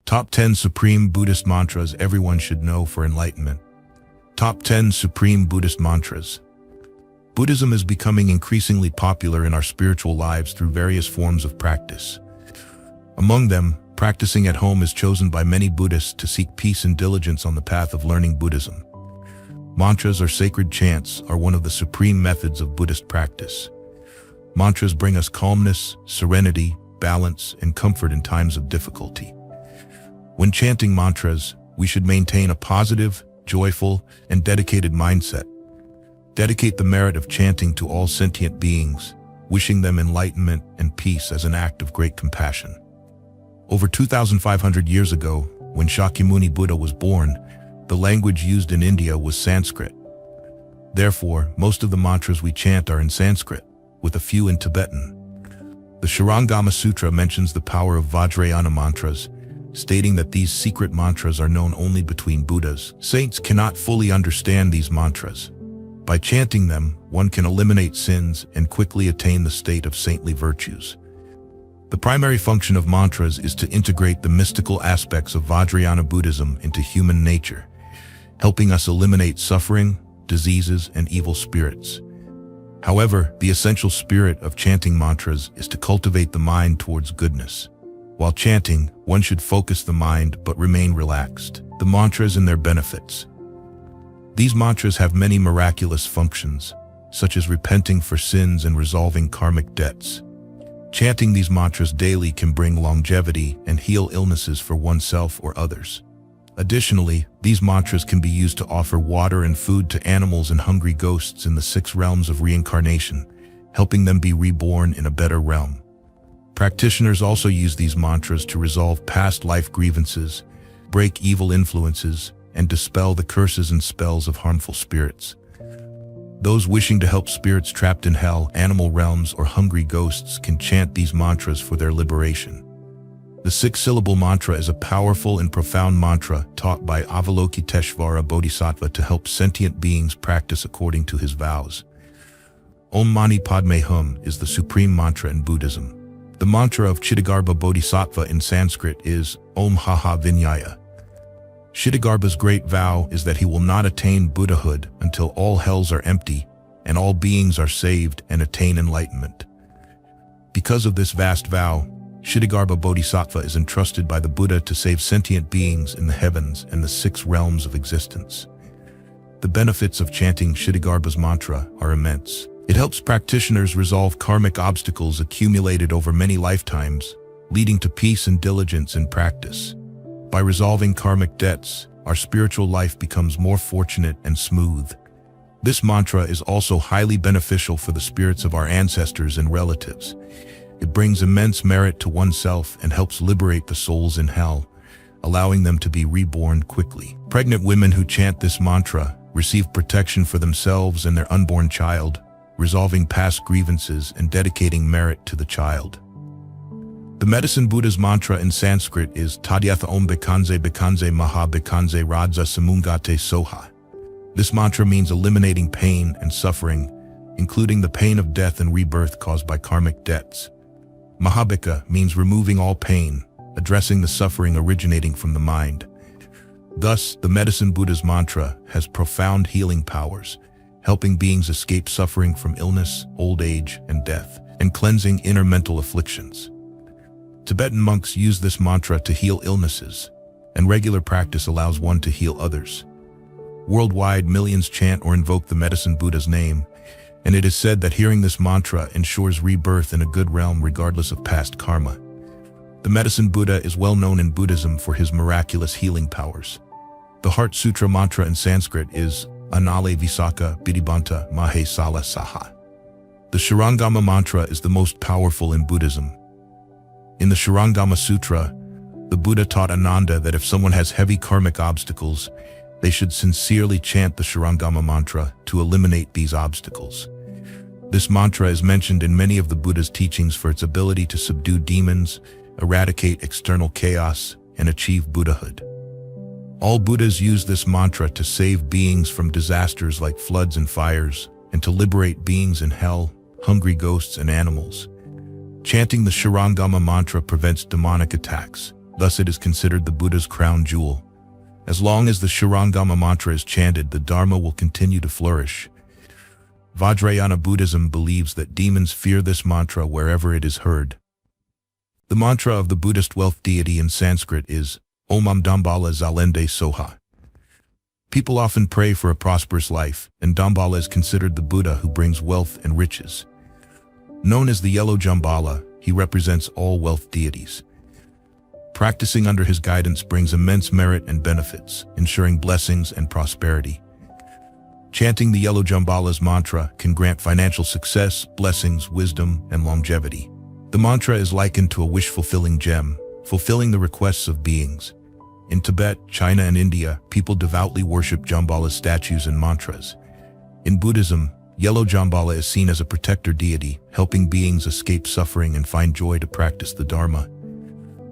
Top 10 Supreme Buddhist Mantras Everyone Should Know for Enlightenment. Top 10 Supreme Buddhist Mantras. Buddhism is becoming increasingly popular in our spiritual lives through various forms of practice. Among them, practicing at home is chosen by many Buddhists to seek peace and diligence on the path of learning Buddhism. Mantras or sacred chants are one of the supreme methods of Buddhist practice. Mantras bring us calmness, serenity, balance, and comfort in times of difficulty. When chanting mantras, we should maintain a positive, joyful, and dedicated mindset. Dedicate the merit of chanting to all sentient beings, wishing them enlightenment and peace as an act of great compassion. Over 2,500 years ago, when Shakyamuni Buddha was born, the language used in India was Sanskrit. Therefore, most of the mantras we chant are in Sanskrit, with a few in Tibetan. The Shurangama Sutra mentions the power of Vajrayana mantras, stating that these secret mantras are known only between Buddhas. Saints cannot fully understand these mantras. By chanting them, one can eliminate sins and quickly attain the state of saintly virtues. The primary function of mantras is to integrate the mystical aspects of Vajrayana Buddhism into human nature, helping us eliminate suffering, diseases, and evil spirits. However, the essential spirit of chanting mantras is to cultivate the mind towards goodness. While chanting, one should focus the mind but remain relaxed. The mantras and their benefits. These mantras have many miraculous functions, such as repenting for sins and resolving karmic debts. Chanting these mantras daily can bring longevity and heal illnesses for oneself or others. Additionally, these mantras can be used to offer water and food to animals and hungry ghosts in the 6 realms of reincarnation, helping them be reborn in a better realm. Practitioners also use these mantras to resolve past life grievances, break evil influences, and dispel the curses and spells of harmful spirits. Those wishing to help spirits trapped in hell, animal realms, or hungry ghosts can chant these mantras for their liberation. The 6-syllable mantra is a powerful and profound mantra taught by Avalokiteshvara Bodhisattva to help sentient beings practice according to his vows. Om Mani Padme Hum is the supreme mantra in Buddhism. The mantra of Chittagarbha Bodhisattva in Sanskrit is Om Haha Vinyaya. Chittagarbha's great vow is that he will not attain Buddhahood until all hells are empty and all beings are saved and attain enlightenment. Because of this vast vow, Chittagarbha Bodhisattva is entrusted by the Buddha to save sentient beings in the heavens and the 6 realms of existence. The benefits of chanting Chittagarbha's mantra are immense. It helps practitioners resolve karmic obstacles accumulated over many lifetimes, leading to peace and diligence in practice. By resolving karmic debts, our spiritual life becomes more fortunate and smooth. This mantra is also highly beneficial for the spirits of our ancestors and relatives. It brings immense merit to oneself and helps liberate the souls in hell, allowing them to be reborn quickly. Pregnant women who chant this mantra receive protection for themselves and their unborn child, resolving past grievances and dedicating merit to the child. The Medicine Buddha's mantra in Sanskrit is Tadyatha Om Bhikanze Bhikanze Maha Bhikanze Radza Samungate Soha. This mantra means eliminating pain and suffering, including the pain of death and rebirth caused by karmic debts. Mahabhika means removing all pain, addressing the suffering originating from the mind. Thus, the Medicine Buddha's mantra has profound healing powers, helping beings escape suffering from illness, old age, and death, and cleansing inner mental afflictions. Tibetan monks use this mantra to heal illnesses, and regular practice allows one to heal others. Worldwide, millions chant or invoke the Medicine Buddha's name, and it is said that hearing this mantra ensures rebirth in a good realm regardless of past karma. The Medicine Buddha is well known in Buddhism for his miraculous healing powers. The Heart Sutra mantra in Sanskrit is Anale Visakha Bidibanta Mahe Sala Saha. The Shurangama mantra is the most powerful in Buddhism. In the Shurangama Sutra, the Buddha taught Ananda that if someone has heavy karmic obstacles, they should sincerely chant the Shurangama mantra to eliminate these obstacles. This mantra is mentioned in many of the Buddha's teachings for its ability to subdue demons, eradicate external chaos, and achieve Buddhahood. All Buddhas use this mantra to save beings from disasters like floods and fires, and to liberate beings in hell, hungry ghosts, and animals. Chanting the Shurangama mantra prevents demonic attacks, thus it is considered the Buddha's crown jewel. As long as the Shurangama mantra is chanted, the Dharma will continue to flourish. Vajrayana Buddhism believes that demons fear this mantra wherever it is heard. The mantra of the Buddhist wealth deity in Sanskrit is Om Dambala Zalende Soha. People often pray for a prosperous life, and Dambala is considered the Buddha who brings wealth and riches. Known as the Yellow Jambala, he represents all wealth deities. Practicing under his guidance brings immense merit and benefits, ensuring blessings and prosperity. Chanting the Yellow Jambala's mantra can grant financial success, blessings, wisdom, and longevity. The mantra is likened to a wish-fulfilling gem, fulfilling the requests of beings. In Tibet, China, and India, people devoutly worship Jambala statues and mantras. In Buddhism, Yellow Jambala is seen as a protector deity, helping beings escape suffering and find joy to practice the Dharma.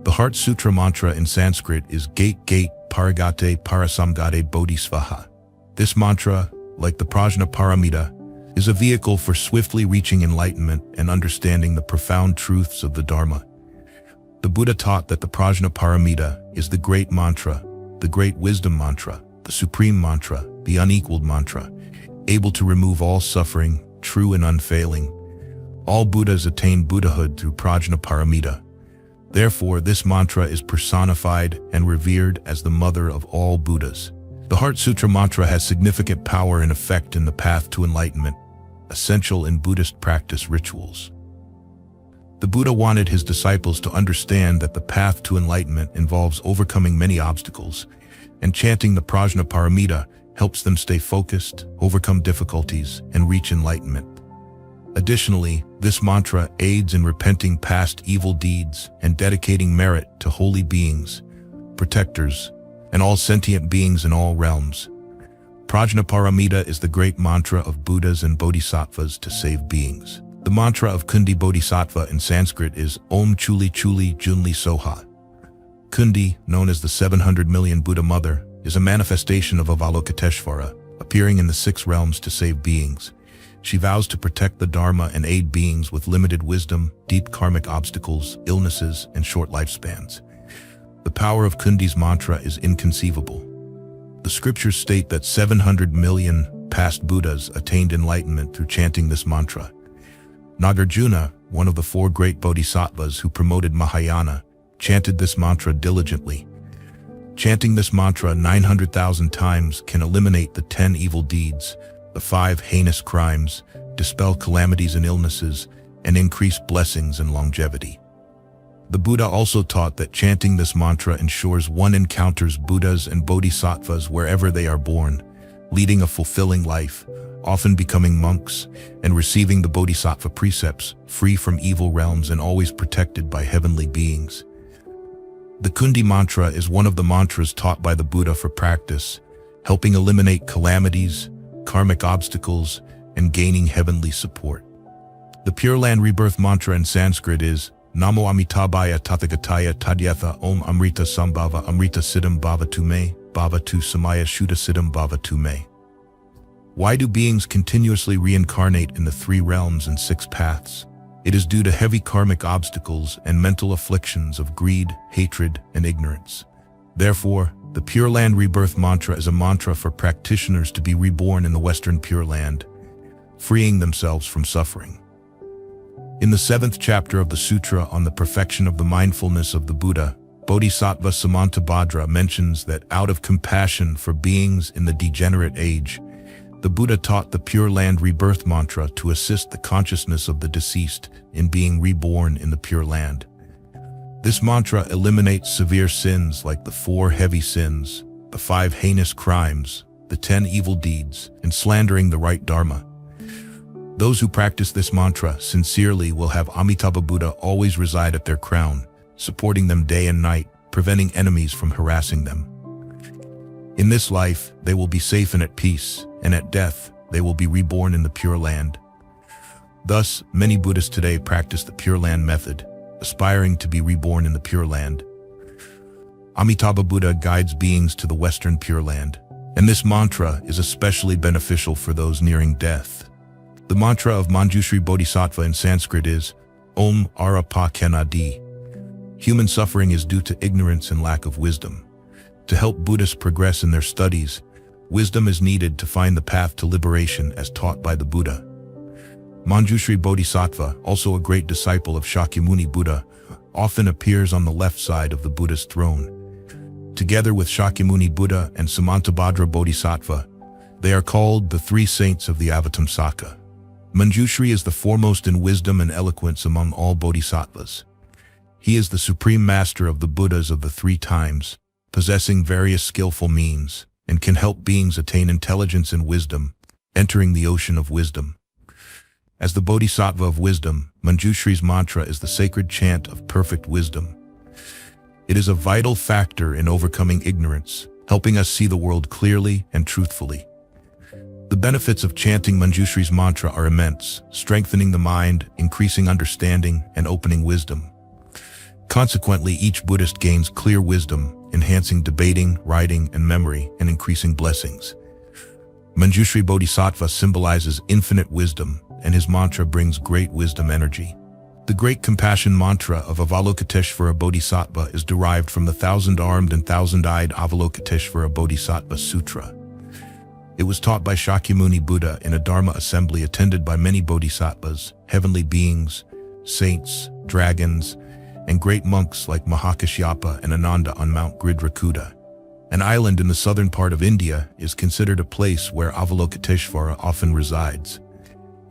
The Heart Sutra mantra in Sanskrit is Gate Gate Paragate Parasamgate Bodhisvaha. This mantra, like the Prajna Paramita, is a vehicle for swiftly reaching enlightenment and understanding the profound truths of the Dharma. The Buddha taught that the Prajna Paramita is the great mantra, the great wisdom mantra, the supreme mantra, the unequaled mantra, able to remove all suffering, true and unfailing. All Buddhas attain Buddhahood through Prajna Paramita. Therefore, this mantra is personified and revered as the mother of all Buddhas. The Heart Sutra mantra has significant power and effect in the path to enlightenment, essential in Buddhist practice rituals. The Buddha wanted his disciples to understand that the path to enlightenment involves overcoming many obstacles, and chanting the Prajna Paramita helps them stay focused, overcome difficulties, and reach enlightenment. Additionally, this mantra aids in repenting past evil deeds and dedicating merit to holy beings, protectors, and all sentient beings in all realms. Prajna Paramita is the great mantra of Buddhas and Bodhisattvas to save beings. The mantra of Kundi Bodhisattva in Sanskrit is Om Chuli Chuli Junli Soha. Kundi, known as the 700 million Buddha Mother, is a manifestation of Avalokiteshvara, appearing in the 6 realms to save beings. She vows to protect the Dharma and aid beings with limited wisdom, deep karmic obstacles, illnesses, and short lifespans. The power of Kundi's mantra is inconceivable. The scriptures state that 700 million past Buddhas attained enlightenment through chanting this mantra. Nagarjuna, one of the 4 great bodhisattvas who promoted Mahayana, chanted this mantra diligently. Chanting this mantra 900,000 times can eliminate the 10 evil deeds, the 5 heinous crimes, dispel calamities and illnesses, and increase blessings and longevity. The Buddha also taught that chanting this mantra ensures one encounters Buddhas and Bodhisattvas wherever they are born, leading a fulfilling life, often becoming monks, and receiving the Bodhisattva precepts, free from evil realms and always protected by heavenly beings. The Kundi mantra is one of the mantras taught by the Buddha for practice, helping eliminate calamities, karmic obstacles, and gaining heavenly support. The Pure Land Rebirth mantra in Sanskrit is Namo Amitabhaya Tathagataya Tadyatha Om Amrita Sambhava Amrita Siddham Bhavatu Me, Bhavatu Samaya Shuddha Siddham Bhavatu Me. Why do beings continuously reincarnate in the 3 realms and 6 paths? It is due to heavy karmic obstacles and mental afflictions of greed, hatred, and ignorance. Therefore, the Pure Land Rebirth mantra is a mantra for practitioners to be reborn in the Western Pure Land, freeing themselves from suffering. In the 7th chapter of the Sutra on the Perfection of the Mindfulness of the Buddha, Bodhisattva Samantabhadra mentions that out of compassion for beings in the degenerate age, the Buddha taught the Pure Land Rebirth mantra to assist the consciousness of the deceased in being reborn in the Pure Land. This mantra eliminates severe sins like the 4 heavy sins, the 5 heinous crimes, the 10 evil deeds, and slandering the right Dharma. Those who practice this mantra sincerely will have Amitabha Buddha always reside at their crown, supporting them day and night, preventing enemies from harassing them. In this life, they will be safe and at peace, and at death, they will be reborn in the Pure Land. Thus, many Buddhists today practice the Pure Land method, aspiring to be reborn in the Pure Land. Amitabha Buddha guides beings to the Western Pure Land, and this mantra is especially beneficial for those nearing death. The mantra of Manjushri Bodhisattva in Sanskrit is Om Arapa Kenadi. Human suffering is due to ignorance and lack of wisdom. To help Buddhists progress in their studies, wisdom is needed to find the path to liberation as taught by the Buddha. Manjushri Bodhisattva, also a great disciple of Shakyamuni Buddha, often appears on the left side of the Buddhist throne. Together with Shakyamuni Buddha and Samantabhadra Bodhisattva, they are called the three saints of the Avatamsaka. Manjushri is the foremost in wisdom and eloquence among all bodhisattvas. He is the supreme master of the Buddhas of the three times, possessing various skillful means, and can help beings attain intelligence and wisdom, entering the ocean of wisdom. As the Bodhisattva of wisdom, Manjushri's mantra is the sacred chant of perfect wisdom. It is a vital factor in overcoming ignorance, helping us see the world clearly and truthfully. The benefits of chanting Manjushri's mantra are immense, strengthening the mind, increasing understanding, and opening wisdom. Consequently, each Buddhist gains clear wisdom, enhancing debating, writing, and memory, and increasing blessings. Manjushri Bodhisattva symbolizes infinite wisdom, and his mantra brings great wisdom energy. The great compassion mantra of Avalokiteshvara Bodhisattva is derived from the thousand-armed and thousand-eyed Avalokiteshvara Bodhisattva Sutra. It was taught by Shakyamuni Buddha in a Dharma assembly attended by many bodhisattvas, heavenly beings, saints, dragons, and great monks like Mahakashyapa and Ananda on Mount Gridhakuta. An island in the southern part of India is considered a place where Avalokiteshvara often resides.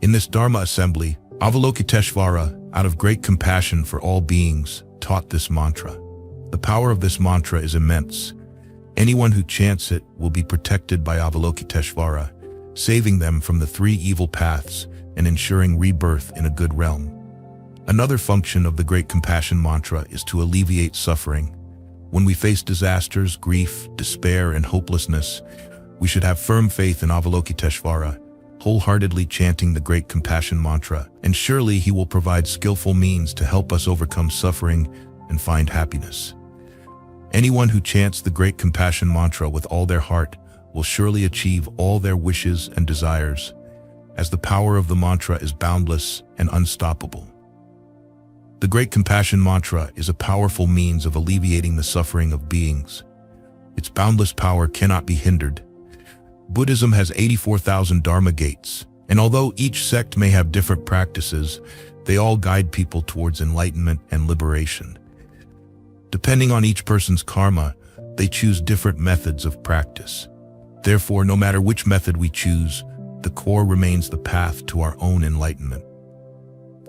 In this Dharma assembly, Avalokiteshvara, out of great compassion for all beings, taught this mantra. The power of this mantra is immense. Anyone who chants it will be protected by Avalokiteshvara, saving them from the three evil paths and ensuring rebirth in a good realm. Another function of the great compassion mantra is to alleviate suffering. When we face disasters, grief, despair, and hopelessness, we should have firm faith in Avalokiteshvara, wholeheartedly chanting the great compassion mantra, and surely he will provide skillful means to help us overcome suffering and find happiness. Anyone who chants the great compassion mantra with all their heart will surely achieve all their wishes and desires, as the power of the mantra is boundless and unstoppable. The great compassion mantra is a powerful means of alleviating the suffering of beings. Its boundless power cannot be hindered. Buddhism has 84,000 Dharma gates, and although each sect may have different practices, they all guide people towards enlightenment and liberation. Depending on each person's karma, they choose different methods of practice. Therefore, no matter which method we choose, the core remains the path to our own enlightenment.